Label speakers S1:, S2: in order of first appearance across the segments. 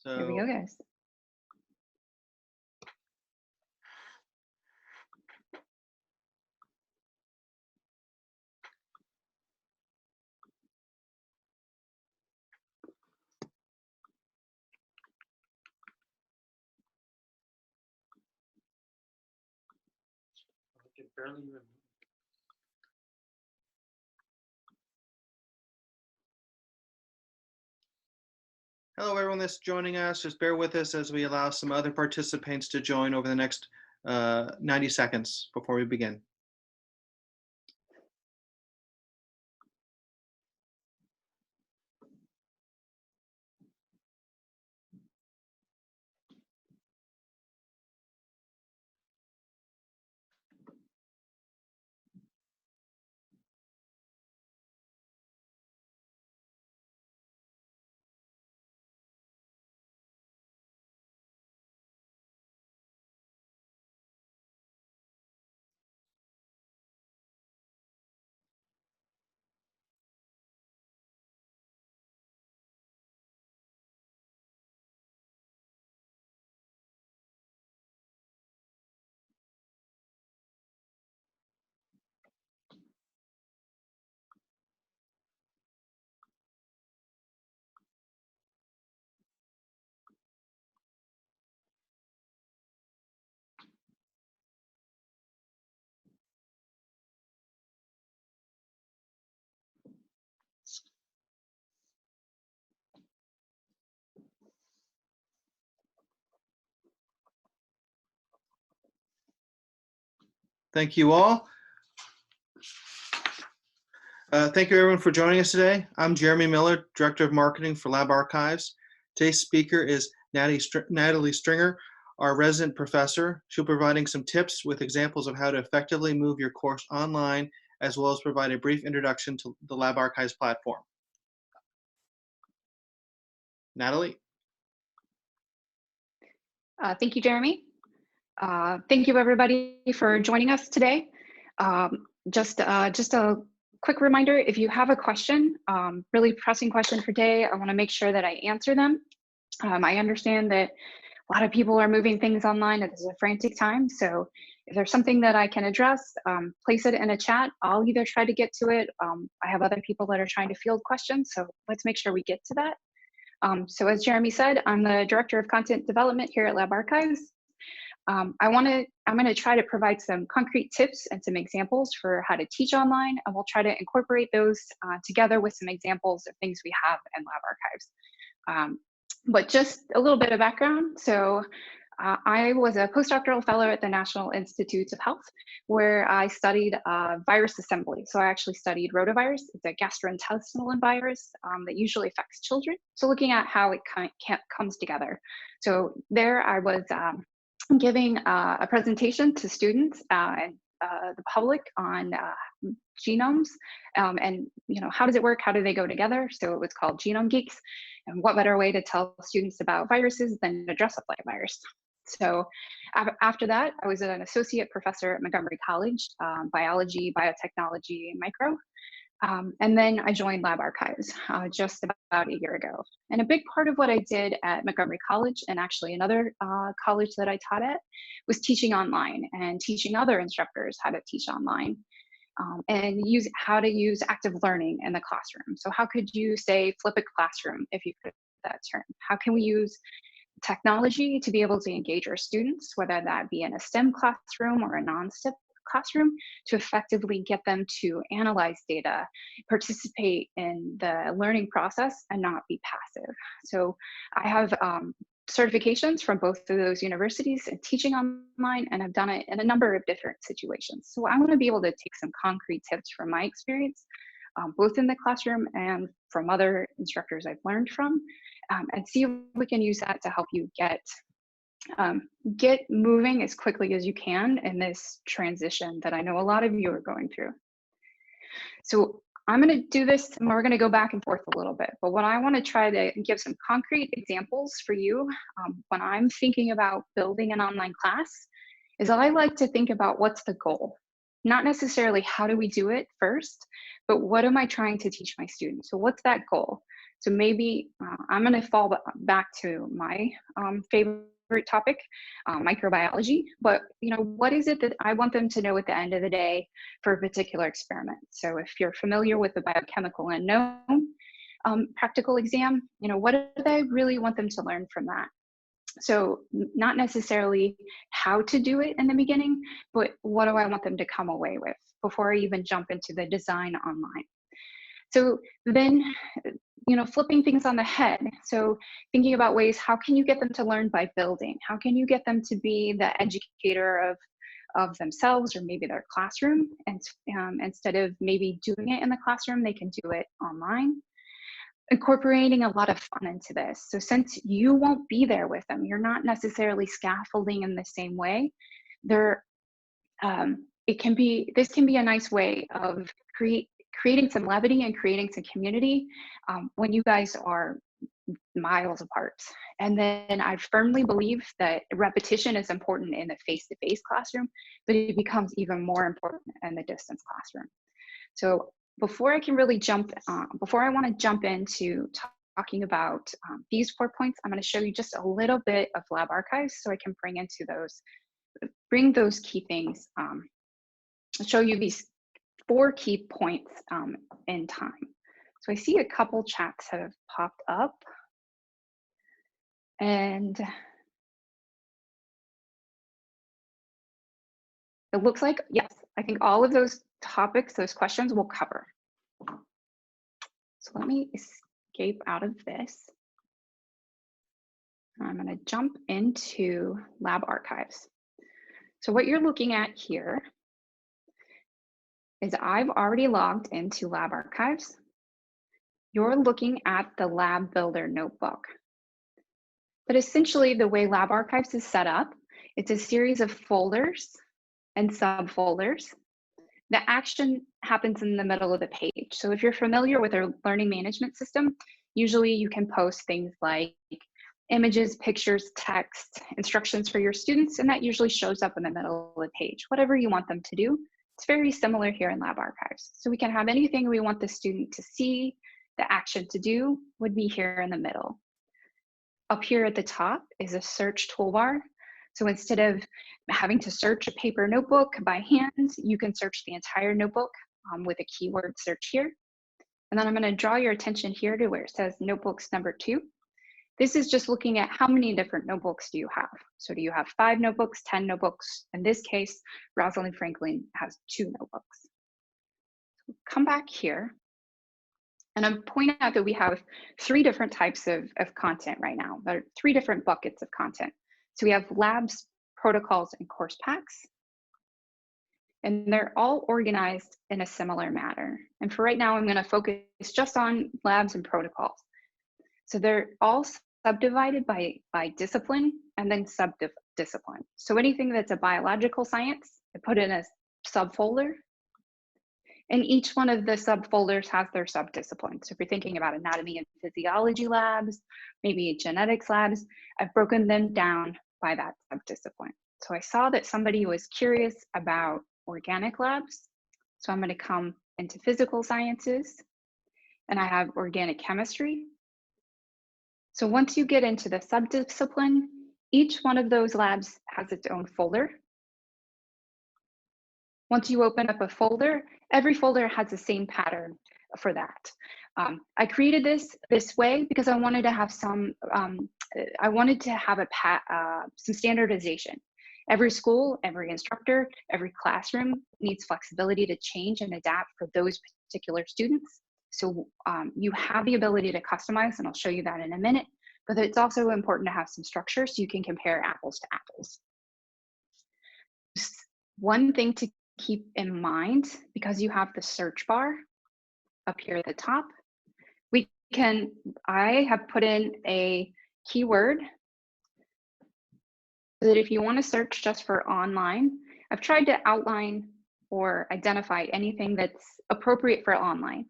S1: Here we go, guys.
S2: I can barely even. Hello, everyone that's joining us. Just bear with us as we allow some other participants to join over the next 90 seconds before we begin. Thank you all. Thank you everyone for joining us today. I'm Jeremy Miller, Director of Marketing for Lab Archives. Today's speaker is Natalie Stringer, our resident professor. She'll be providing some tips with examples of how to effectively move your course online, as well as provide a brief introduction to the Lab Archives platform. Natalie?
S1: Thank you, Jeremy. Thank you, everybody, for joining us today. Just a quick reminder, if you have a question, really pressing question for today, I want to make sure that I answer them. I understand that a lot of people are moving things online at a frantic time, so if there's something that I can address, place it in a chat. I'll either try to get to it. I have other people that are trying to field questions, so let's make sure we get to that. So as Jeremy said, I'm the Director of Content Development here at Lab Archives. I'm going to try to provide some concrete tips and some examples for how to teach online, and we'll try to incorporate those together with some examples of things we have in Lab Archives. But just a little bit of background. So I was a postdoctoral fellow at the National Institutes of Health, where I studied virus assembly. So I actually studied rotavirus. It's a gastrointestinal virus that usually affects children. So looking at how it comes together. So there I was giving a presentation to students and the public on genomes and how does it work, how do they go together. So it was called Genome Geeks, and what better way to tell students about viruses than to dress up like a virus. So after that, I was an associate professor at Montgomery College, biology, biotechnology, and micro. And then I joined Lab Archives just about a year ago. And a big part of what I did at Montgomery College, and actually another college that I taught at, was teaching online and teaching other instructors how to teach online and how to use active learning in the classroom. So how could you say flip a classroom, if you could that term? How can we use technology to be able to engage our students, whether that be in a STEM classroom or a non-STEM classroom, to effectively get them to analyze data, participate in the learning process, and not be passive. So I have certifications from both of those universities in teaching online, and I've done it in a number of different situations. So I want to be able to take some concrete tips from my experience, both in the classroom and from other instructors I've learned from, and see if we can use that to help you get moving as quickly as you can in this transition that I know a lot of you are going through. So I'm going to do this, and we're going to go back and forth a little bit. But what I want to try to give some concrete examples for you when I'm thinking about building an online class is I like to think about what's the goal. Not necessarily how do we do it first, but what am I trying to teach my students? So what's that goal? So maybe I'm going to fall back to my favorite topic, microbiology. But what is it that I want them to know at the end of the day for a particular experiment? So if you're familiar with the Biochemical Unknown practical exam, what do I really want them to learn from that? So not necessarily how to do it in the beginning, but what do I want them to come away with before I even jump into the design online? So then, flipping things on the head. So thinking about ways, how can you get them to learn by building? How can you get them to be the educator of themselves or maybe their classroom? And instead of maybe doing it in the classroom, they can do it online. Incorporating a lot of fun into this. So since you won't be there with them, you're not necessarily scaffolding in the same way. This can be a nice way of creating some levity and creating some community when you guys are miles apart. And then I firmly believe that repetition is important in the face-to-face classroom, but it becomes even more important in the distance classroom. So before I can really before I want to jump into talking about these 4 points, I'm going to show you just a little bit of lab archives so I can bring those key things, show you these 4 key points in time. So I see a couple chats have popped up, and it looks like, yes, I think all of those topics, those questions we'll cover. So let me escape out of this. I'm going to jump into lab archives. So what you're looking at here is I've already logged into lab archives. You're looking at the lab builder notebook. But essentially the way lab archives is set up, it's a series of folders and subfolders. The action happens in the middle of the page. So if you're familiar with our learning management system, usually you can post things like images, pictures, text, instructions for your students, and that usually shows up in the middle of the page, whatever you want them to do. It's very similar here in lab archives. So we can have anything we want the student to see, the action to do would be here in the middle. Up here at the top is a search toolbar. So instead of having to search a paper notebook by hand, you can search the entire notebook with a keyword search here. And then I'm going to draw your attention here to where it says notebooks number 2. This is just looking at how many different notebooks do you have. So do you have 5 notebooks, 10 notebooks? In this case, Rosalind Franklin has 2 notebooks. Come back here. And I'm pointing out that we have 3 different types of content right now. There are 3 different buckets of content. So we have labs, protocols, and course packs. And they're all organized in a similar manner. And for right now, I'm going to focus just on labs and protocols. So they're all subdivided by discipline and then subdiscipline. So anything that's a biological science, I put in a subfolder. And each one of the subfolders has their subdisciplines. So if you're thinking about anatomy and physiology labs, maybe genetics labs, I've broken them down by that subdiscipline. So I saw that somebody was curious about organic labs. So I'm going to come into physical sciences, and I have organic chemistry. So once you get into the subdiscipline, each one of those labs has its own folder. Once you open up a folder, every folder has the same pattern for that. I created this way because I wanted to have some standardization. Every school, every instructor, every classroom needs flexibility to change and adapt for those particular students. So you have the ability to customize, and I'll show you that in a minute, but it's also important to have some structure so you can compare apples to apples. One thing to keep in mind, because you have the search bar up here at the top, I have put in a keyword so that if you want to search just for online, I've tried to outline or identify anything that's appropriate for online.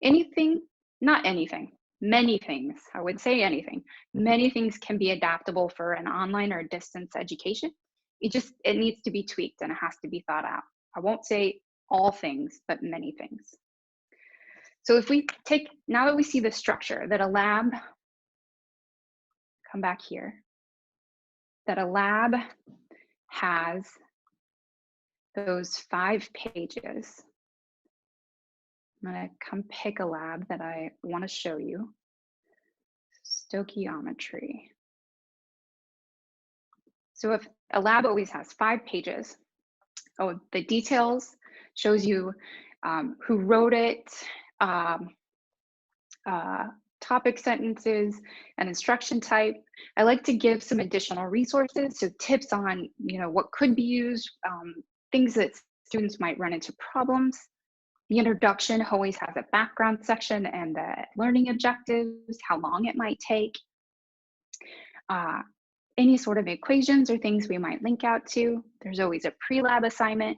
S1: Anything, not anything, many things, I would say anything. Many things can be adaptable for an online or distance education. It needs to be tweaked and it has to be thought out. I won't say all things, but many things. So if we take, now that we see the structure, that a lab, come back here, that a lab has those 5 pages. I'm going to come pick a lab that I want to show you. Stoichiometry. So if a lab always has 5 pages, the details shows you who wrote it, topic sentences, an instruction type. I like to give some additional resources, so tips on what could be used, things that students might run into problems. The introduction always has a background section and the learning objectives, how long it might take, any sort of equations or things we might link out to. There's always a pre-lab assignment.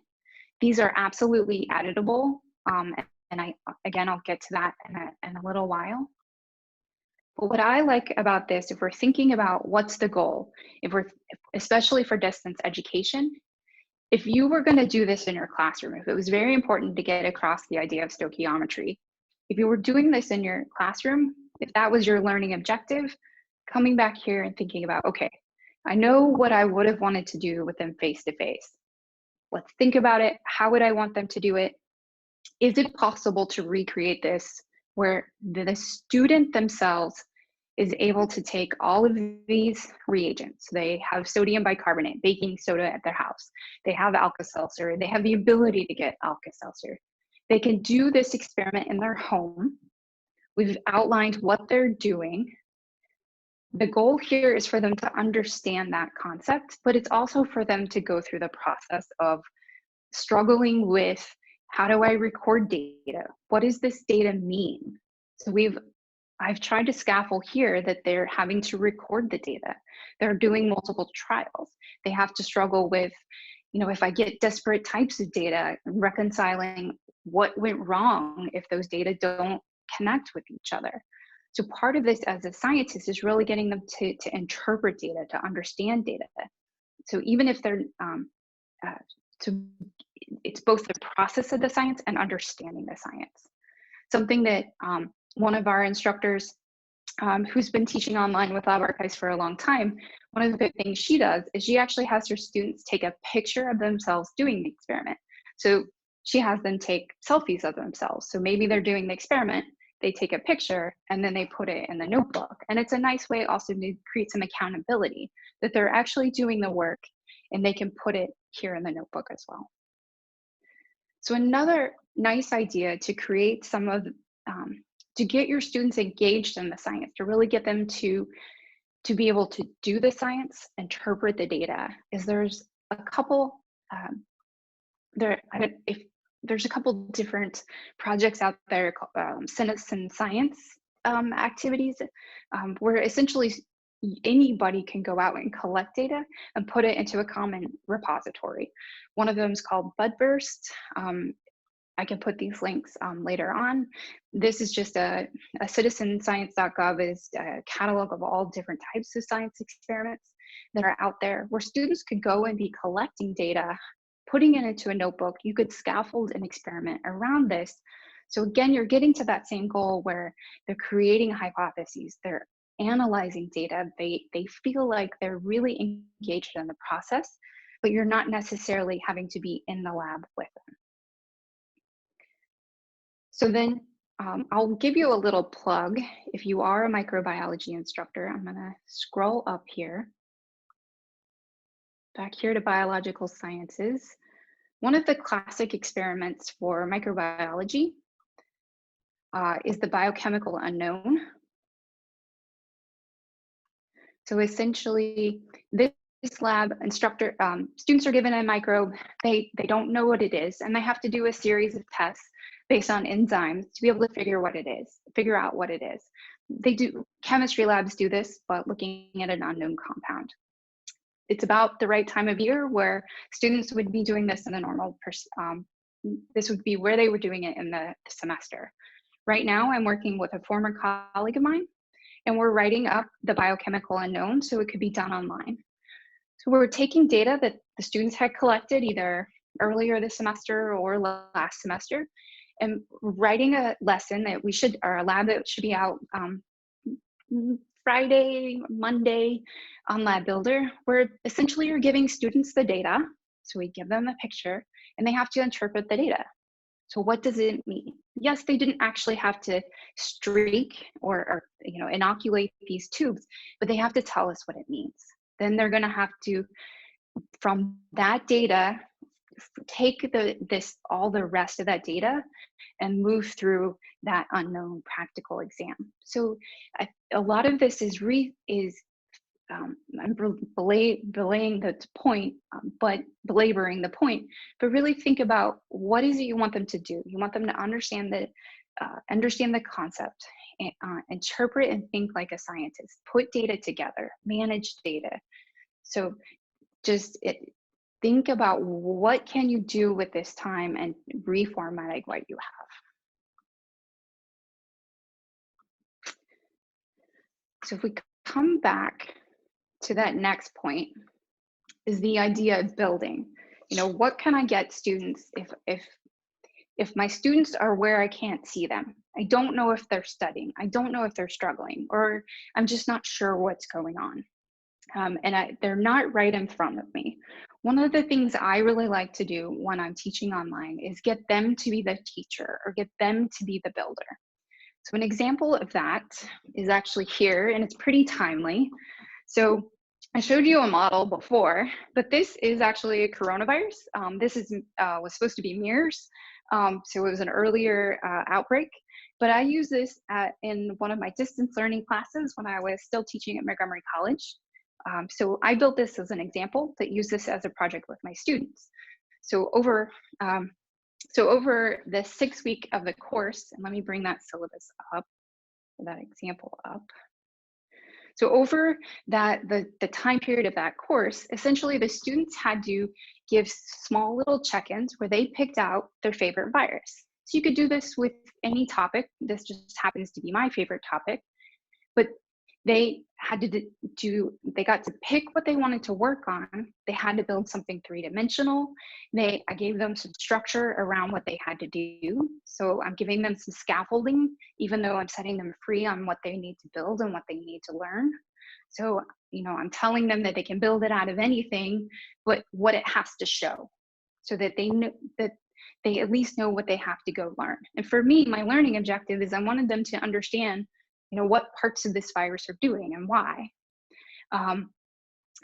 S1: These are absolutely editable, and I'll get to that in a little while. But what I like about this, if we're thinking about what's the goal, especially for distance education, if you were going to do this in your classroom, if it was very important to get across the idea of stoichiometry, if you were doing this in your classroom, if that was your learning objective, coming back here and thinking about, okay, I know what I would have wanted to do with them face-to-face. Let's think about it. How would I want them to do it? Is it possible to recreate this where the student themselves is able to take all of these reagents? They have sodium bicarbonate, baking soda at their house. They have Alka-Seltzer. They have the ability to get Alka-Seltzer. They can do this experiment in their home. We've outlined what they're doing. The goal here is for them to understand that concept, but it's also for them to go through the process of struggling with, how do I record data? What does this data mean? So I've tried to scaffold here that they're having to record the data. They're doing multiple trials. They have to struggle with, if I get disparate types of data, reconciling what went wrong if those data don't connect with each other. So part of this as a scientist is really getting them to interpret data, to understand data. So even if they're, it's both the process of the science and understanding the science. Something that one of our instructors who's been teaching online with Lab Archives for a long time, one of the good things she does is she actually has her students take a picture of themselves doing the experiment. So she has them take selfies of themselves. So maybe they're doing the experiment, they take a picture and then they put it in the notebook. And it's a nice way also to create some accountability that they're actually doing the work and they can put it here in the notebook as well. So another nice idea to create some of, to get your students engaged in the science, to really get them to be able to do the science, interpret the data, is there's a couple, there's a couple different projects out there called citizen science activities, where essentially anybody can go out and collect data and put it into a common repository. One of them is called Budburst. I can put these links later on. This is just a citizenscience.gov is a catalog of all different types of science experiments that are out there where students could go and be collecting data, putting it into a notebook. You could scaffold an experiment around this. So again, you're getting to that same goal where they're creating hypotheses, they're analyzing data, they feel like they're really engaged in the process, but you're not necessarily having to be in the lab with them. So then I'll give you a little plug. If you are a microbiology instructor, I'm gonna scroll up here, back here to biological sciences. One of the classic experiments for microbiology is the Biochemical Unknown. So essentially, this lab instructor, students are given a microbe, they don't know what it is, and they have to do a series of tests based on enzymes to be able to figure out what it is. Chemistry labs do this, but looking at an unknown compound. It's about the right time of year where students would be doing this in the normal, this would be where they were doing it in the semester. Right now, I'm working with a former colleague of mine, and we're writing up the Biochemical Unknown so it could be done online. So we're taking data that the students had collected either earlier this semester or last semester, and writing a lesson that or a lab that should be out Friday, Monday on Lab Builder, where essentially you're giving students the data. So we give them a picture and they have to interpret the data. So what does it mean? Yes, they didn't actually have to streak or inoculate these tubes, but they have to tell us what it means. Then they're going to have to, from that data, take all the rest of that data and move through that unknown practical exam. So a lot of this is I'm belaboring the point, but really think about what is it you want them to do. You want them to understand the concept, interpret and think like a scientist, put data together, manage data. So just think about what can you do with this time and reformatting what you have. So if we come back to that next point, is the idea of building. What can I get students if my students are where I can't see them? I don't know if they're studying. I don't know if they're struggling, or I'm just not sure what's going on. They're not right in front of me. One of the things I really like to do when I'm teaching online is get them to be the teacher or get them to be the builder. So an example of that is actually here, and it's pretty timely. So I showed you a model before, but this is actually a coronavirus. This was supposed to be MERS, so it was an earlier outbreak. But I use this in one of my distance learning classes when I was still teaching at Montgomery College. So I built this as an example that use this as a project with my students. So over the 6 week of the course, and let me bring that syllabus up, that example up. So over the time period of that course, essentially the students had to give small little check-ins where they picked out their favorite virus. So you could do this with any topic. This just happens to be my favorite topic, but they had they got to pick what they wanted to work on. They had to build something three-dimensional. I gave them some structure around what they had to do. So I'm giving them some scaffolding, even though I'm setting them free on what they need to build and what they need to learn. So, I'm telling them that they can build it out of anything, but what it has to show, so that they know that they at least know what they have to go learn. And for me, my learning objective is I wanted them to understand what parts of this virus are doing and why.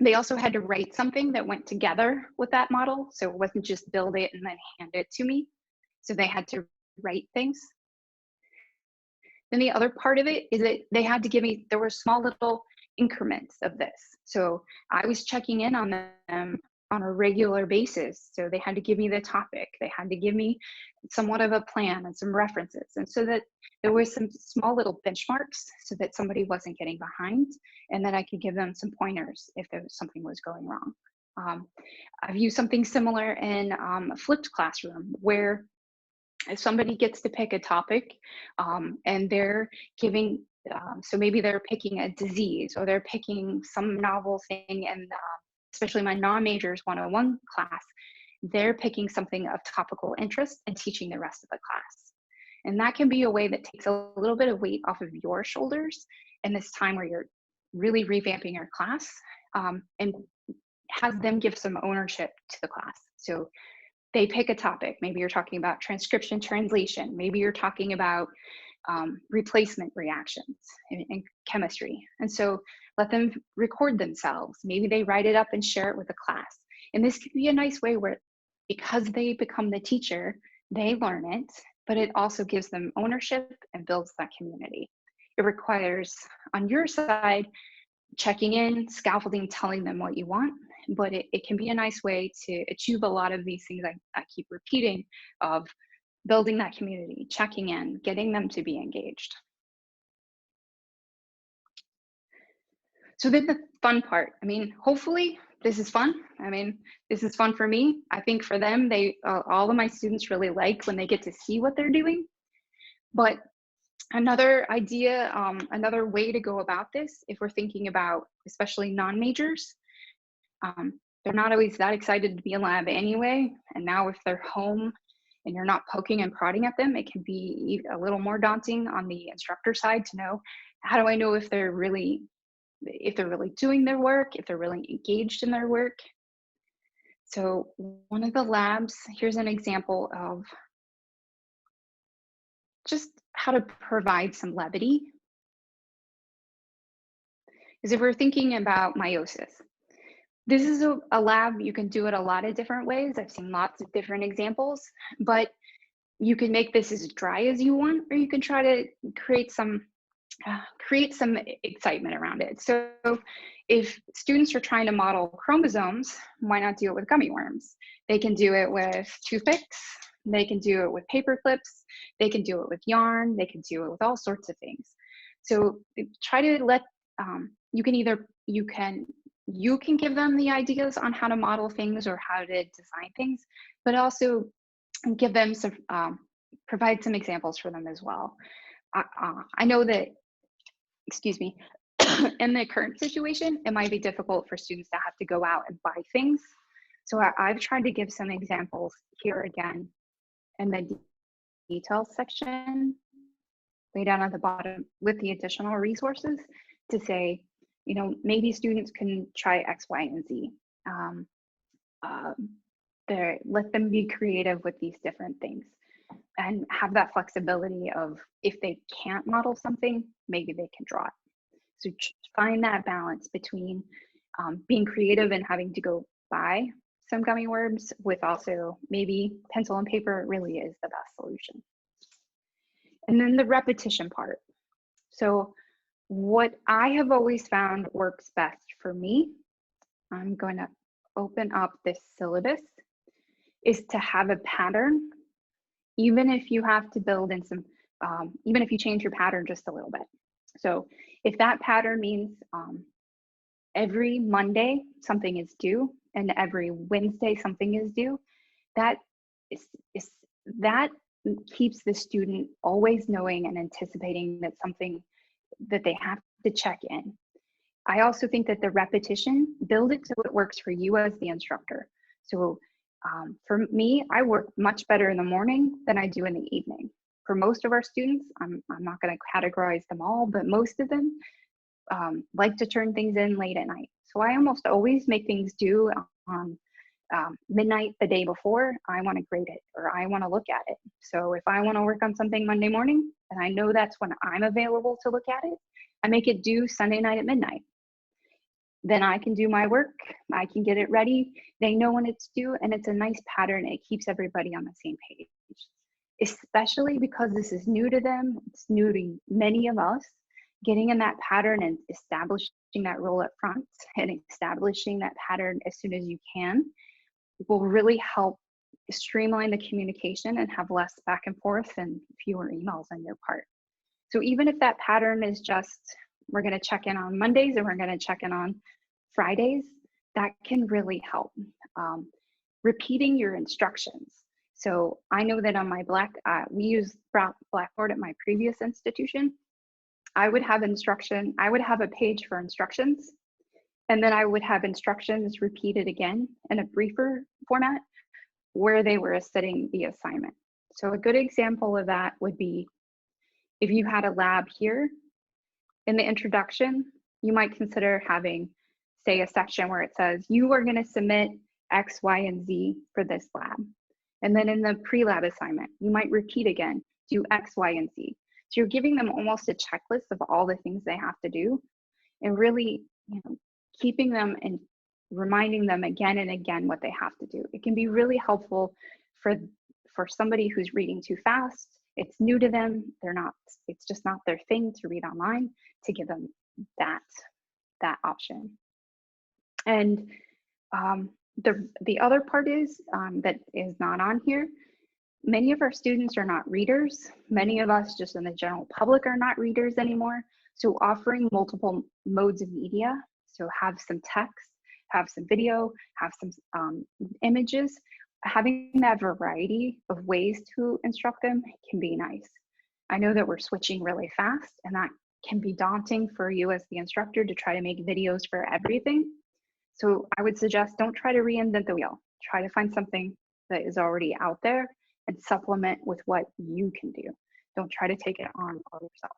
S1: They also had to write something that went together with that model. So it wasn't just build it and then hand it to me. So they had to write things. Then the other part of it is that they had to give me, there were small little increments of this. So I was checking in on them on a regular basis. So they had to give me the topic. They had to give me somewhat of a plan and some references. And so that there was some small little benchmarks so that somebody wasn't getting behind, and that I could give them some pointers if there was something was going wrong. I've used something similar in a flipped classroom, where if somebody gets to pick a topic and they're giving, so maybe they're picking a disease or they're picking some novel thing, and especially my non-majors 101 class, they're picking something of topical interest and teaching the rest of the class. And that can be a way that takes a little bit of weight off of your shoulders in this time where you're really revamping your class, and has them give some ownership to the class. So they pick a topic. Maybe you're talking about transcription translation. Maybe you're talking about replacement reactions in chemistry. And so let them record themselves. Maybe they write it up and share it with the class. And this could be a nice way where, because they become the teacher, they learn it, but it also gives them ownership and builds that community. It requires, on your side, checking in, scaffolding, telling them what you want, but it can be a nice way to achieve a lot of these things I keep repeating, of building that community, checking in, getting them to be engaged. So then the fun part, hopefully this is fun. This is fun for me. I think for them, all of my students really like when they get to see what they're doing. But another idea, another way to go about this, if we're thinking about especially non-majors, they're not always that excited to be in lab anyway. And now if they're home and you're not poking and prodding at them, it can be a little more daunting on the instructor side to know, how do I know if they're really doing their work, if they're really engaged in their work? So one of the labs, here's an example of just how to provide some levity. Is if we're thinking about meiosis, this is a lab, you can do it a lot of different ways. I've seen lots of different examples, but you can make this as dry as you want, or you can try to create some excitement around it. So if students are trying to model chromosomes, why not do it with gummy worms? They can do it with toothpicks, they can do it with paper clips, they can do it with yarn, they can do it with all sorts of things. So try to let, you can give them the ideas on how to model things or how to design things, but also give them some, provide some examples for them as well. I know that, excuse me, in the current situation, it might be difficult for students to have to go out and buy things. So I've tried to give some examples here again in the details section, way down at the bottom with the additional resources to say, maybe students can try X, Y, and Z. Let them be creative with these different things and have that flexibility of, if they can't model something, maybe they can draw it. So find that balance between being creative and having to go buy some gummy worms with also maybe pencil and paper really is the best solution. And then the repetition part. So what I have always found works best for me, I'm going to open up this syllabus, is to have a pattern, even if you have to build in some, even if you change your pattern just a little bit. So if that pattern means every Monday something is due and every Wednesday something is due, that keeps the student always knowing and anticipating that something that they have to check in. I also think that the repetition, build it so it works for you as the instructor. So for me, I work much better in the morning than I do in the evening. For most of our students, I'm not going to categorize them all, but most of them like to turn things in late at night. So I almost always make things due on midnight the day before. I want to grade it or I want to look at it. So if I want to work on something Monday morning and I know that's when I'm available to look at it, I make it due Sunday night at midnight. Then I can do my work, I can get it ready, they know when it's due, and it's a nice pattern. It keeps everybody on the same page, especially because this is new to them, it's new to many of us. Getting in that pattern and establishing that role up front and establishing that pattern as soon as you can will really help streamline the communication and have less back and forth and fewer emails on your part. So even if that pattern is just, we're going to check in on Mondays and we're going to check in on Fridays, that can really help. Repeating your instructions. So I know that on my we use Blackboard at my previous institution. I would have a page for instructions, and then I would have instructions repeated again in a briefer format where they were setting the assignment. So a good example of that would be if you had a lab here, in the introduction, you might consider having, say, a section where it says, you are going to submit X, Y, and Z for this lab. And then in the pre-lab assignment, you might repeat again, do X, Y, and Z. So you're giving them almost a checklist of all the things they have to do and really, keeping them and reminding them again and again what they have to do. It can be really helpful for somebody who's reading too fast. It's new to them. It's just not their thing to read online, to give them that option. And the other part is that is not on here. Many of our students are not readers. Many of us just in the general public are not readers anymore. So offering multiple modes of media, so have some text, have some video, have some images, having that variety of ways to instruct them can be nice. I know that we're switching really fast and that can be daunting for you as the instructor to try to make videos for everything. So I would suggest don't try to reinvent the wheel. Try to find something that is already out there and supplement with what you can do. Don't try to take it on all yourself.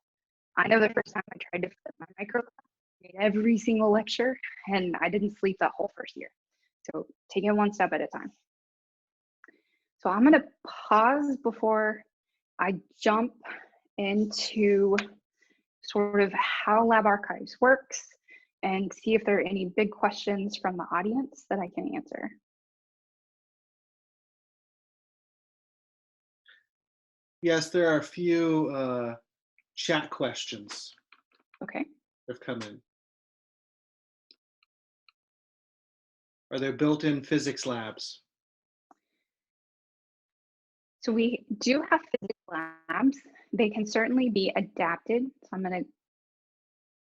S1: I know the first time I tried to fit my micro every single lecture, and I didn't sleep that whole first year. So take it one step at a time. So I'm going to pause before I jump into sort of how Lab Archives works and see if there are any big questions from the audience that I can answer.
S2: Yes, there are a few chat questions
S1: Okay.
S2: that have come in. Are there built-in physics labs?
S1: So we do have physics labs. They can certainly be adapted. So I'm going to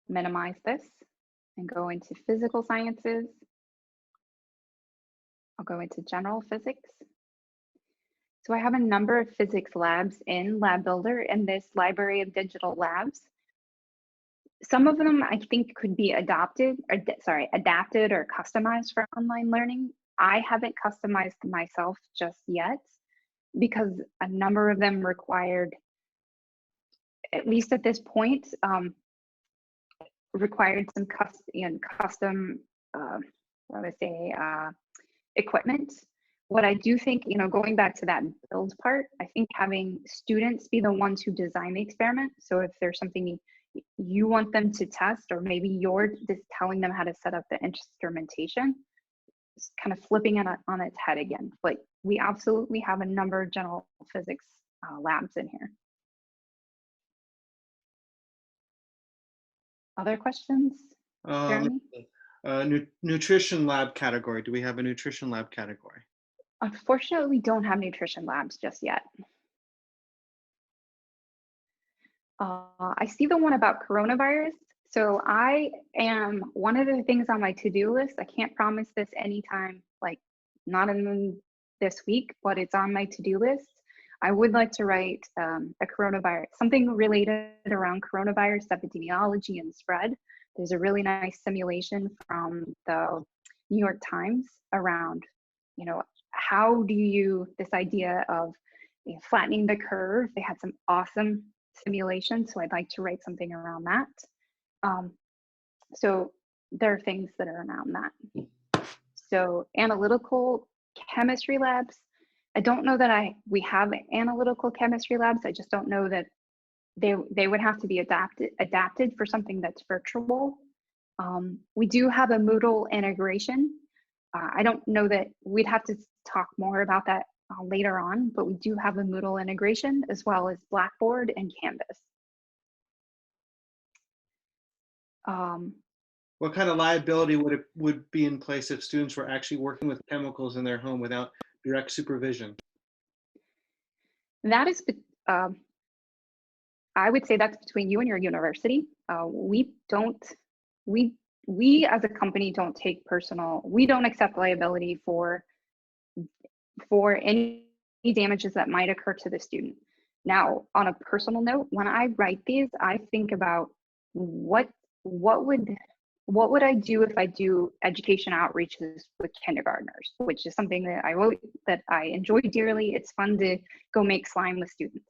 S1: minimize this and go into physical sciences. I'll go into general physics. So I have a number of physics labs in Lab Builder in this library of digital labs. Some of them I think could be adapted or customized for online learning. I haven't customized myself just yet because a number of them required, at least at this point, required some custom equipment. What I do think, going back to that build part, I think having students be the ones who design the experiment. So if there's something you want them to test, or maybe you're just telling them how to set up the instrumentation, it's kind of flipping it on its head again. But we absolutely have a number of general physics labs in here. Other questions, Jeremy?
S2: Nutrition lab category. Do we have a nutrition lab category?
S1: Unfortunately, we don't have nutrition labs just yet. I see the one about coronavirus. So one of the things on my to-do list, I can't promise this anytime, like not in this week, but it's on my to-do list. I would like to write a coronavirus, something related around coronavirus epidemiology and spread. There's a really nice simulation from the New York Times around, how do you, this idea of flattening the curve. They had some awesome simulations, so I'd like to write something around that. So there are things that are around that. So analytical chemistry labs. I don't know that we have analytical chemistry labs. I just don't know that they would have to be adapted for something that's virtual. We do have a Moodle integration. I don't know that we'd have to talk more about that later on, but we do have a Moodle integration as well as Blackboard and Canvas.
S2: What kind of liability would be in place if students were actually working with chemicals in their home without direct supervision?
S1: That is, I would say that's between you and your university. We as a company don't take we don't accept liability for any damages that might occur to the student. Now, on a personal note, when I write these, I think about what would I do if I do education outreaches with kindergartners, which is something that I enjoy dearly. It's fun to go make slime with students.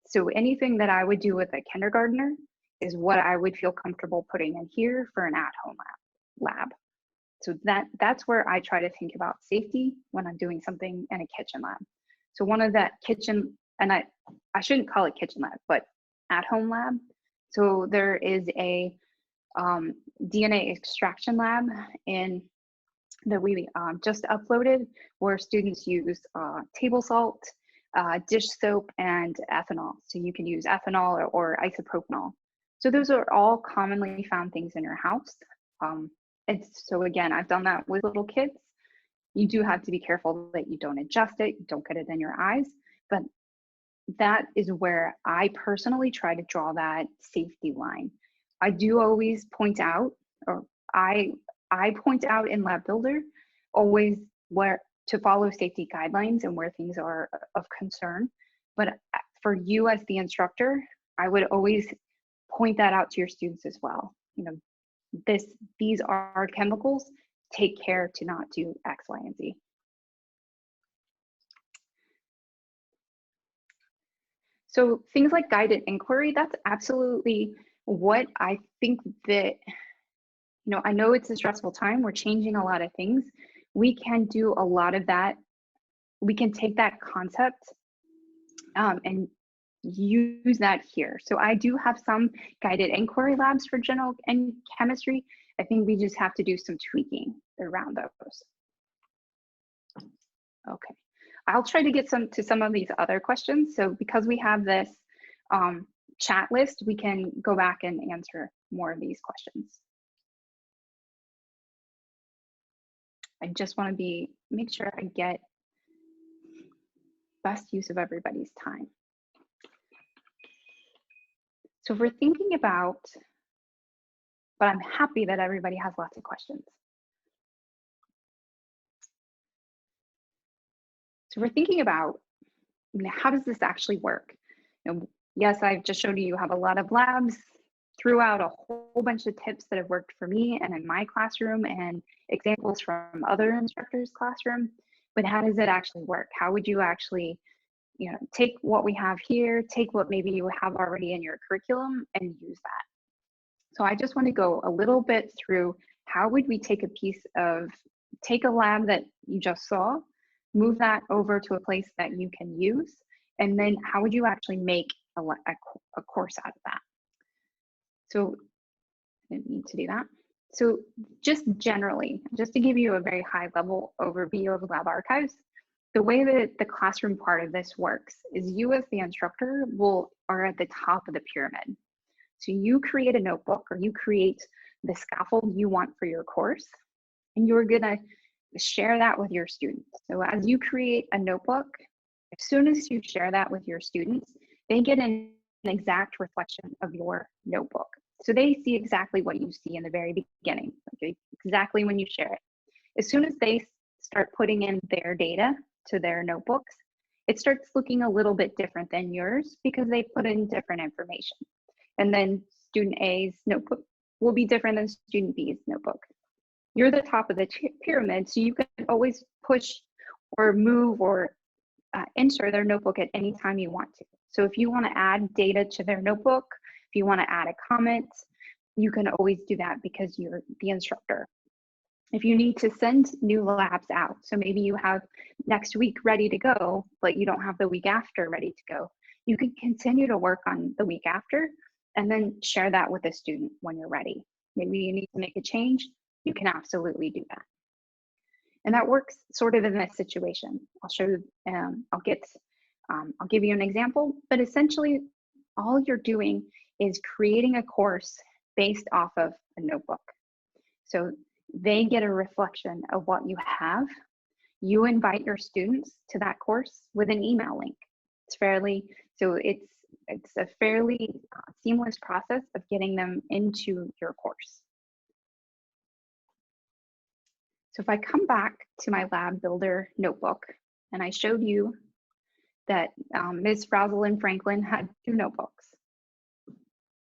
S1: So anything that I would do with a kindergartner is what I would feel comfortable putting in here for an at-home lab. So that's where I try to think about safety when I'm doing something in a kitchen lab. So one of that kitchen, and I shouldn't call it kitchen lab, but at-home lab. So there is a DNA extraction lab that we just uploaded, where students use table salt, dish soap, and ethanol. So you can use ethanol or isopropanol. So those are all commonly found things in your house. And so again, I've done that with little kids. You do have to be careful that you don't ingest it, you don't get it in your eyes, but that is where I personally try to draw that safety line. I do always point out, or I point out in Lab Builder, always where to follow safety guidelines and where things are of concern. But for you as the instructor, I would always point that out to your students as well. These are chemicals. Take care to not do X, Y, and Z. So things like guided inquiry, that's absolutely what I think that, I know it's a stressful time. We're changing a lot of things. We can do a lot of that. We can take that concept and use that here. So I do have some guided inquiry labs for general and chemistry. I think we just have to do some tweaking around those. Okay, I'll try to get to some of these other questions. So because we have this chat list, we can go back and answer more of these questions. I just want to make sure I get best use of everybody's time. So if we're thinking about, but I'm happy that everybody has lots of questions. So we're thinking about, how does this actually work? Yes, I've just showed you have a lot of labs, threw out a whole bunch of tips that have worked for me and in my classroom and examples from other instructors' classroom, but how does it actually work? How would you actually, take what we have here, take what maybe you have already in your curriculum and use that? So I just want to go a little bit through how would we take a lab that you just saw, move that over to a place that you can use, and then how would you actually make a course out of that? So I didn't need to do that. So just generally, just to give you a very high level overview of Lab Archives, the way that the classroom part of this works is you as the instructor are at the top of the pyramid. So you create a notebook or you create the scaffold you want for your course, and you're gonna share that with your students. So as you create a notebook, as soon as you share that with your students, they get an exact reflection of your notebook. So they see exactly what you see in the very beginning, okay? Exactly when you share it. As soon as they start putting in their data to their notebooks, it starts looking a little bit different than yours because they put in different information. And then student A's notebook will be different than student B's notebook. You're the top of the pyramid, so you can always push or move or enter their notebook at any time you want to. So if you want to add data to their notebook, if you want to add a comment, you can always do that because you're the instructor. If you need to send new labs out, so maybe you have next week ready to go, but you don't have the week after ready to go, you can continue to work on the week after and then share that with a student when you're ready. Maybe you need to make a change, you can absolutely do that. And that works sort of in this situation. I'll show you, I'll give you an example, but essentially all you're doing is creating a course based off of a notebook. So they get a reflection of what you have. You invite your students to that course with an email link. It's a fairly seamless process of getting them into your course. So if I come back to my Lab Builder notebook, and I showed you that Ms. Rosalind Franklin had 2 notebooks.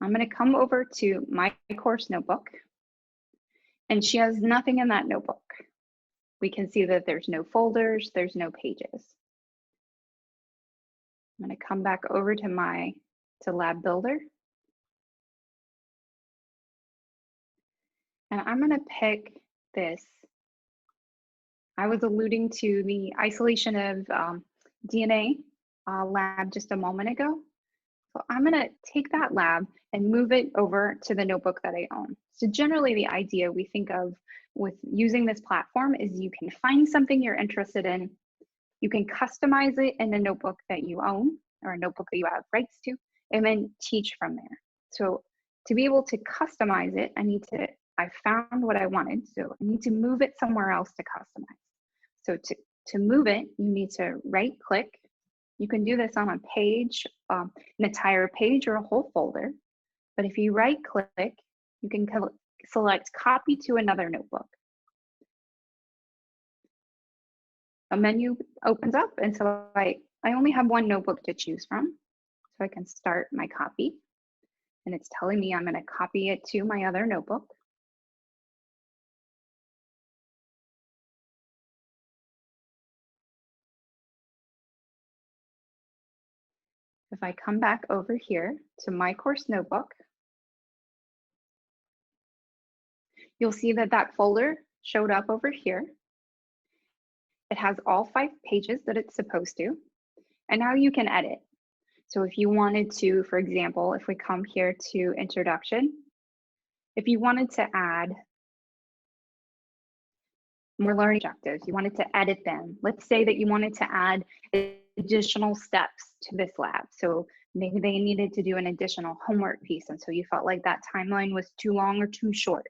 S1: I'm going to come over to my course notebook, and she has nothing in that notebook. We can see that there's no folders, there's no pages. I'm going to come back over to Lab Builder. And I'm going to pick this. I was alluding to the isolation of DNA lab just a moment ago. So I'm going to take that lab and move it over to the notebook that I own. So generally the idea we think of with using this platform is you can find something you're interested in, you can customize it in a notebook that you own or a notebook that you have rights to, and then teach from there. So to be able to customize it, I found what I wanted, so I need to move it somewhere else to customize. So to move it, you need to right click. You can do this on a page, an entire page or a whole folder. But if you right click, you can select copy to another notebook. A menu opens up, and so I only have one notebook to choose from. So I can start my copy, and it's telling me I'm going to copy it to my other notebook. If I come back over here to my course notebook, you'll see that that folder showed up over here. It has all 5 pages that it's supposed to, and now you can edit. So if you wanted to, for example, if we come here to introduction, if you wanted to add more learning objectives, you wanted to edit them. Let's say that you wanted to add additional steps to this lab. So maybe they needed to do an additional homework piece, and so you felt like that timeline was too long or too short.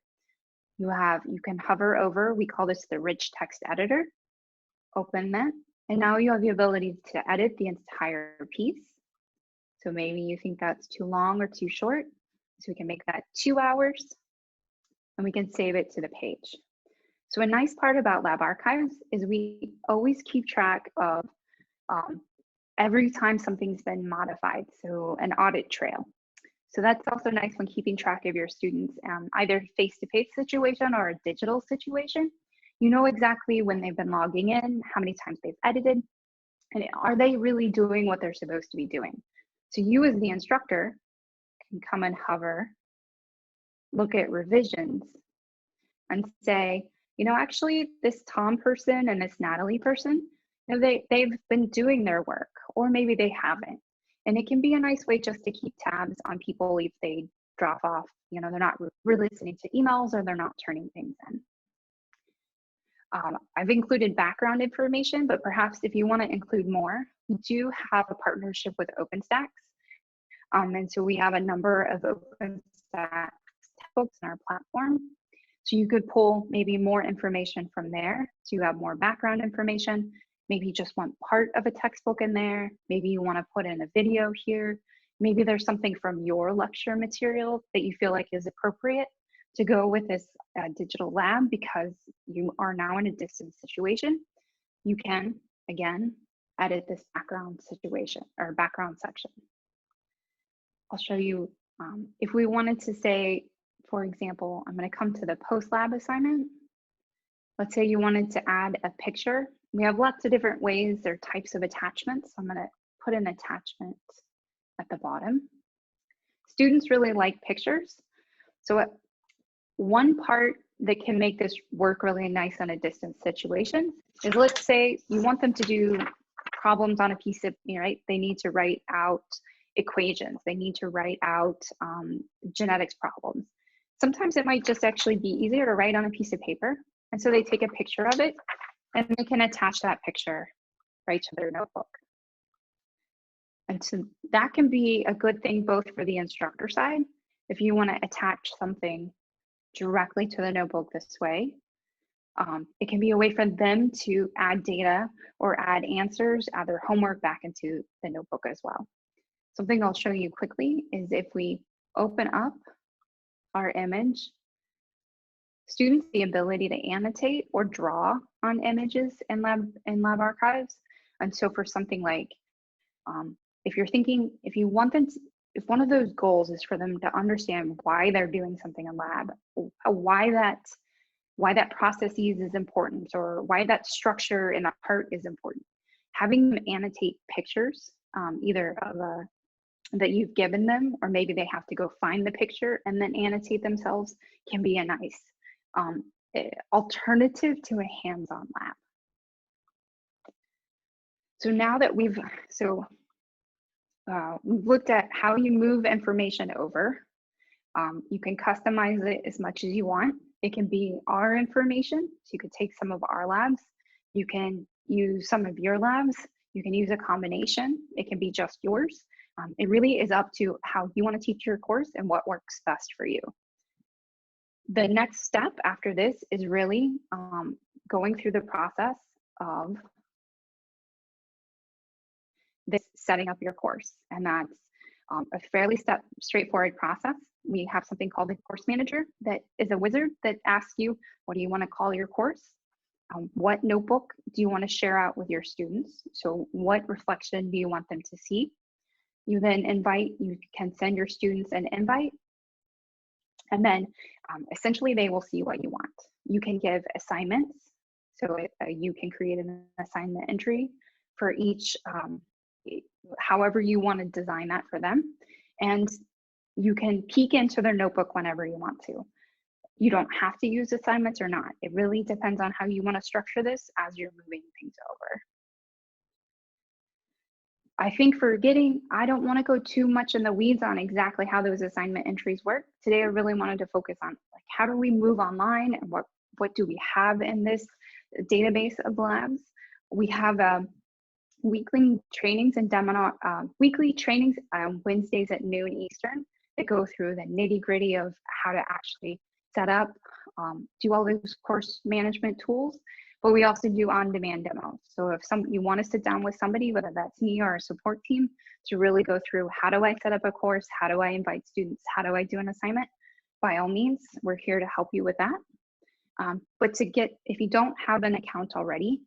S1: You can hover over, we call this the rich text editor, open that, and now you have the ability to edit the entire piece. So maybe you think that's too long or too short, so we can make that 2 hours, and we can save it to the page. So a nice part about Lab Archives is we always keep track of every time something's been modified, so an audit trail. So that's also nice when keeping track of your students, either face-to-face situation or a digital situation. You know exactly when they've been logging in, how many times they've edited, and are they really doing what they're supposed to be doing? So you as the instructor can come and hover, look at revisions, and say, you know, actually this Tom person and this Natalie person, you know, they've been doing their work, or maybe they haven't. And it can be a nice way just to keep tabs on people if they drop off, you know, they're not really listening to emails or they're not turning things in. I've included background information, but perhaps if you want to include more, we do have a partnership with OpenStax. And so we have a number of OpenStax textbooks in our platform. So you could pull maybe more information from there. So you have more background information. Maybe you just want part of a textbook in there. Maybe you want to put in a video here. Maybe there's something from your lecture material that you feel like is appropriate to go with this digital lab because you are now in a distance situation. You can, again, edit this background situation or background section. I'll show you if we wanted to say, for example, I'm going to come to the post-lab assignment. Let's say you wanted to add a picture. We have lots of different ways or types of attachments. So I'm going to put an attachment at the bottom. Students really like pictures. So one part that can make this work really nice on a distance situation is, let's say you want them to do problems on a piece of, right? They need to write out equations. They need to write out genetics problems. Sometimes it might just actually be easier to write on a piece of paper. And so they take a picture of it and they can attach that picture right to their notebook. And so that can be a good thing both for the instructor side, if you want to attach something directly to the notebook this way. It can be a way for them to add data or add answers, add their homework back into the notebook as well. Something I'll show you quickly is if we open up our image, students the ability to annotate or draw on images in Lab Archives. And so for something like, if you're thinking, if you want them to, if one of those goals is for them to understand why they're doing something in lab, why that processes is important, or why that structure in a part is important, having them annotate pictures, either of that you've given them, or maybe they have to go find the picture and then annotate themselves, can be a nice alternative to a hands-on lab. So now that we've looked at how you move information over, you can customize it as much as you want. It can be our information, so you could take some of our labs. You can use some of your labs. You can use a combination. It can be just yours. It really is up to how you want to teach your course and what works best for you. The next step after this is really going through the process of this setting up your course. And that's a fairly straightforward process. We have something called the course manager that is a wizard that asks you, what do you want to call your course? What notebook do you want to share out with your students? So what reflection do you want them to see? You then you can send your students an invite, and then essentially they will see what you want. You can give assignments. So you can create an assignment entry for each however you want to design that for them. And you can peek into their notebook whenever you want to. You don't have to use assignments or not. It really depends on how you want to structure this as you're moving things over. I think I don't want to go too much in the weeds on exactly how those assignment entries work. Today, I really wanted to focus on like, how do we move online and what do we have in this database of labs? We have weekly trainings and weekly trainings Wednesdays at noon Eastern that go through the nitty gritty of how to actually set up, do all those course management tools. But we also do on-demand demos. So if you want to sit down with somebody, whether that's me or a support team, to really go through how do I set up a course, how do I invite students, how do I do an assignment, by all means, we're here to help you with that. But if you don't have an account already,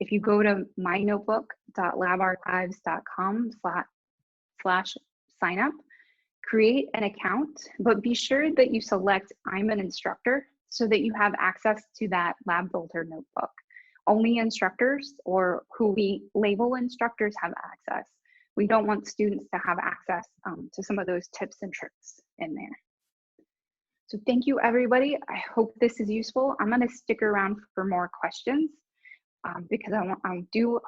S1: if you go to mynotebook.labarchives.com/signup, create an account, but be sure that you select I'm an instructor so that you have access to that Lab Builder notebook. Only instructors or who we label instructors have access. We don't want students to have access to some of those tips and tricks in there. So thank you, everybody. I hope this is useful. I'm going to stick around for more questions because I do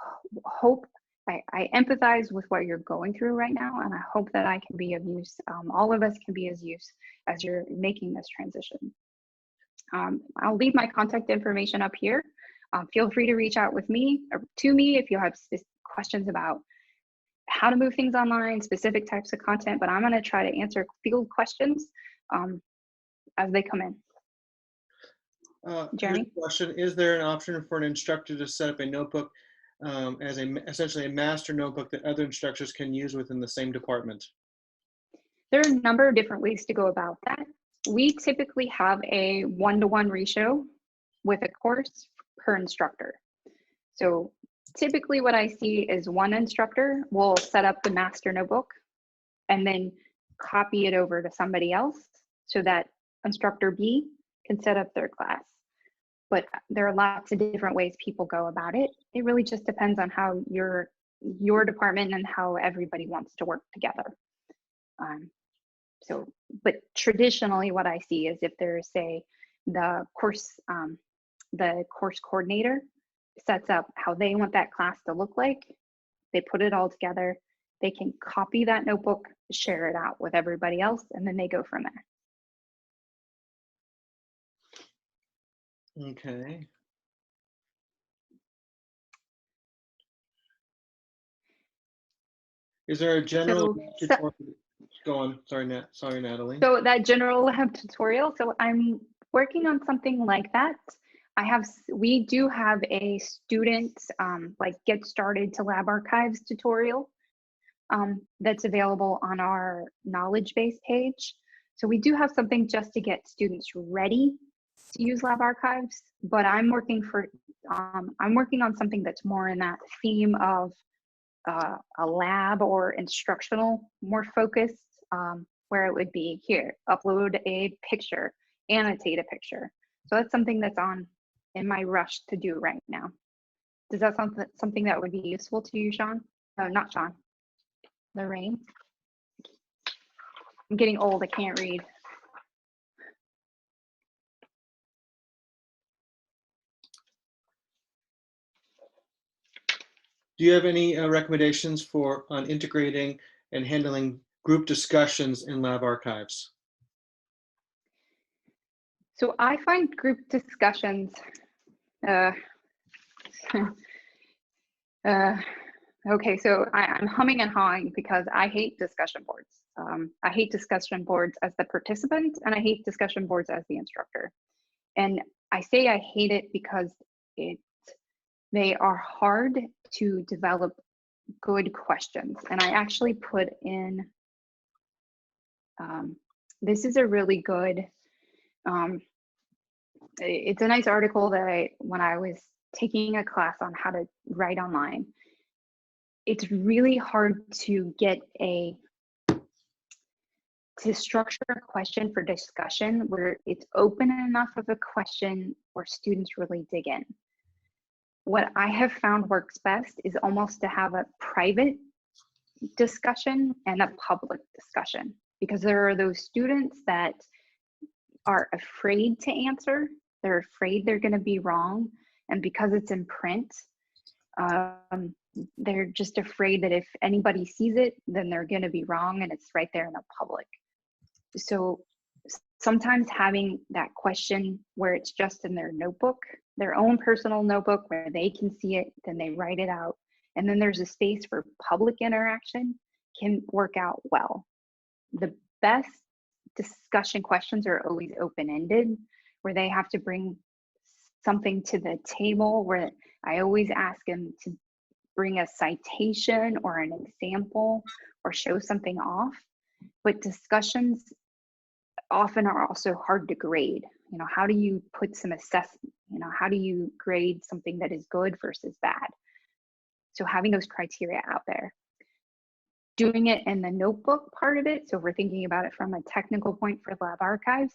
S1: hope, I empathize with what you're going through right now, and I hope that I can be of use. All of us can be of use as you're making this transition. I'll leave my contact information up here. Feel free to reach out to me if you have questions about how to move things online, specific types of content, but I'm going to try to answer field questions as they come in. Jeremy?
S2: Question: is there an option for an instructor to set up a notebook as essentially a master notebook that other instructors can use within the same department?
S1: There are a number of different ways to go about that. We typically have a 1-to-1 ratio with a course per instructor. So typically what I see is one instructor will set up the master notebook and then copy it over to somebody else so that instructor B can set up their class. But there are lots of different ways people go about it. It really just depends on how your department and how everybody wants to work together. But traditionally what I see is if there's, say, the course coordinator sets up how they want that class to look like, they put it all together, they can copy that notebook, share it out with everybody else, and then they go from there.
S2: Okay. Is there a general tutorial? Go on. Sorry, Natalie.
S1: So that general lab tutorial. So I'm working on something like that. We do have a student like get started to lab archives tutorial that's available on our knowledge base page. So we do have something just to get students ready to use lab archives, but I'm working on something that's more in that theme of a lab or instructional, more focused, where it would be here, upload a picture, annotate a picture. So that's something that's in my rush to do right now. Does that sound something that would be useful to you, Sean? No, not Sean. Lorraine. I'm getting old, I can't read.
S2: Do you have any recommendations on integrating and handling group discussions in lab archives?
S1: So I find group discussions, okay, so I'm humming and hawing because I hate discussion boards. I hate discussion boards as the participant, and I hate discussion boards as the instructor. And I say I hate it because they are hard to develop good questions. And I actually put in, this is a really good, it's a nice article that when I was taking a class on how to write online, it's really hard to get to structure a question for discussion where it's open enough of a question where students really dig in. what I have found works best is almost to have a private discussion and a public discussion, because there are those students that are afraid to answer. They're afraid they're going to be wrong. And because it's in print, they're just afraid that if anybody sees it, then they're going to be wrong, and it's right there in the public. So sometimes having that question where it's just in their notebook, their own personal notebook where they can see it, then they write it out, and then there's a space for public interaction, can work out well. The best discussion questions are always open-ended, where they have to bring something to the table, where I always ask them to bring a citation or an example or show something off. But discussions often are also hard to grade. You know, how do you put some assessment? You know, how do you grade something that is good versus bad? So having those criteria out there. Doing it in the notebook part of it, so if we're thinking about it from a technical point for lab archives,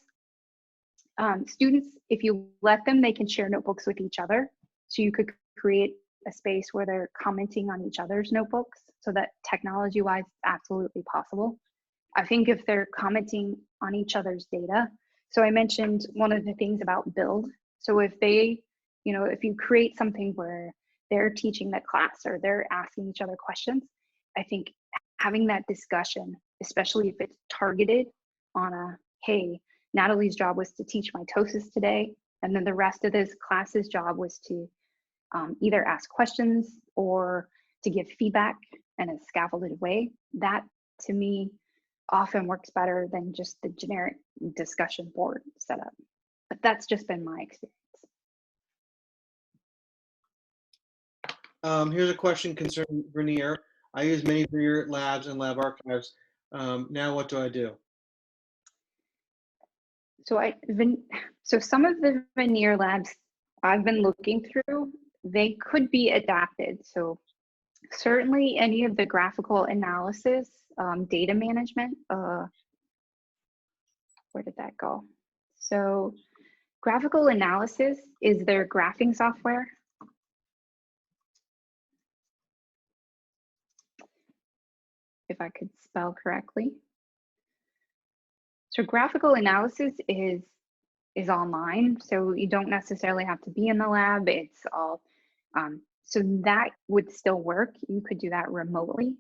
S1: students, if you let them, they can share notebooks with each other. So you could create a space where they're commenting on each other's notebooks, so that technology-wise, it's absolutely possible. I think if they're commenting on each other's data, so I mentioned one of the things about build. So if they, you know, if you create something where they're teaching the class or they're asking each other questions, I think having that discussion, especially if it's targeted on a, hey, Natalie's job was to teach mitosis today, and then the rest of this class's job was to either ask questions or to give feedback in a scaffolded way. That, to me, often works better than just the generic discussion board setup. But that's just been my experience.
S2: Here's a question concerning veneer. I use many veneer labs and lab archives. Now what do I do?
S1: So some of the veneer labs I've been looking through, they could be adapted. So certainly any of the graphical analysis, data management, where did that go? So graphical analysis is their graphing software. If I could spell correctly. So graphical analysis is online, so you don't necessarily have to be in the lab. It's all, so that would still work. You could do that remotely.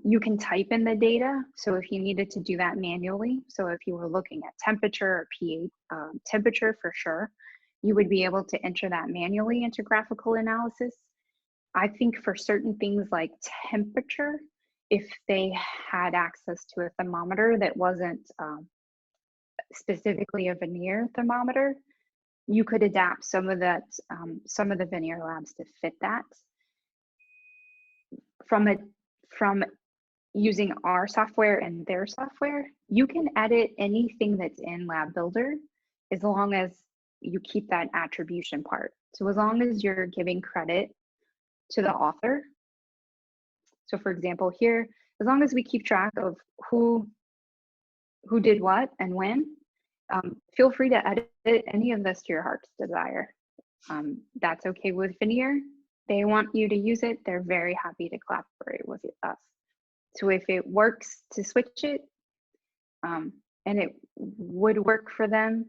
S1: You can type in the data. So if you needed to do that manually, so if you were looking at temperature or pH, temperature for sure, you would be able to enter that manually into graphical analysis. I think for certain things like temperature, if they had access to a thermometer that wasn't specifically a veneer thermometer, you could adapt some of that, some of the veneer labs to fit that. From using our software and their software, you can edit anything that's in Lab Builder as long as you keep that attribution part. So as long as you're giving credit to the author. So for example, here, as long as we keep track of who did what and when, feel free to edit any of this to your heart's desire. That's okay with veneer. They want you to use it. They're very happy to collaborate with us. So if it works to switch it, and it would work for them.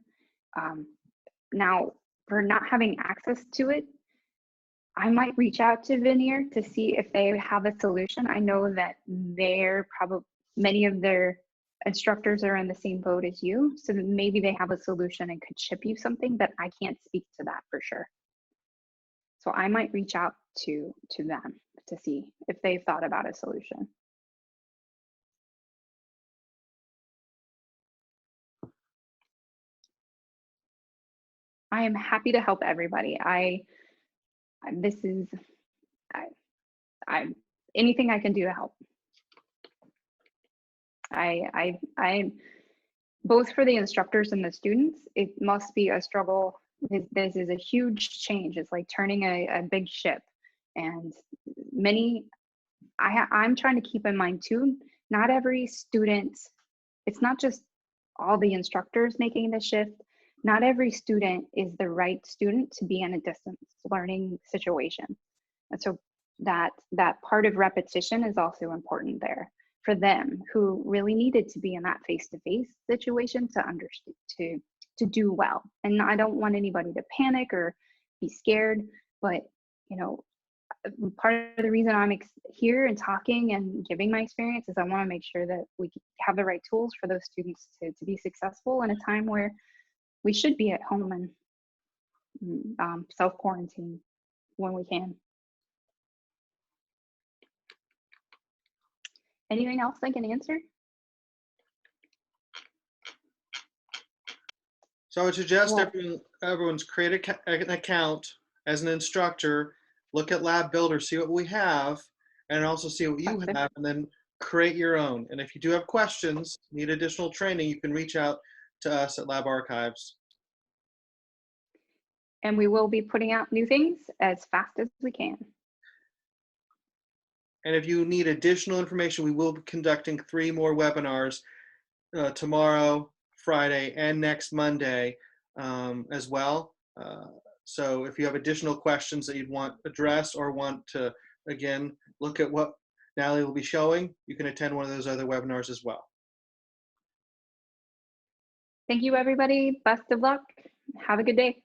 S1: Now, for not having access to it, I might reach out to Veneer to see if they have a solution. I know that they're probably, many of their instructors are in the same boat as you, so maybe they have a solution and could ship you something, but I can't speak to that for sure. So I might reach out to them to see if they've thought about a solution. I am happy to help everybody. Anything I can do to help. Both for the instructors and the students, it must be a struggle. This is a huge change. It's like turning a big ship, and I'm trying to keep in mind too, not every student, it's not just all the instructors making the shift. not every student is the right student to be in a distance learning situation. And so that part of repetition is also important there for them who really needed to be in that face-to-face situation to understand, to do well. And I don't want anybody to panic or be scared, but you know, part of the reason I'm here and talking and giving my experience is I want to make sure that we have the right tools for those students to be successful in a time where we should be at home and self-quarantine when we can. Anything else I can answer?
S2: So I would suggest
S1: Well,
S2: everyone's create an account as an instructor, look at Lab Builder, see what we have, and also see what you
S1: effective.
S2: have, and then create your own. And if you do have questions, need additional training, you can reach out to us at Lab Archives.
S1: And we will be putting out new things as fast as we can.
S2: And if you need additional information, we will be conducting 3 more webinars tomorrow, Friday, and next Monday as well. So if you have additional questions that you'd want addressed or want to, again, look at what Natalie will be showing, you can attend one of those other webinars as well.
S1: Thank you, everybody. Best of luck. Have a good day.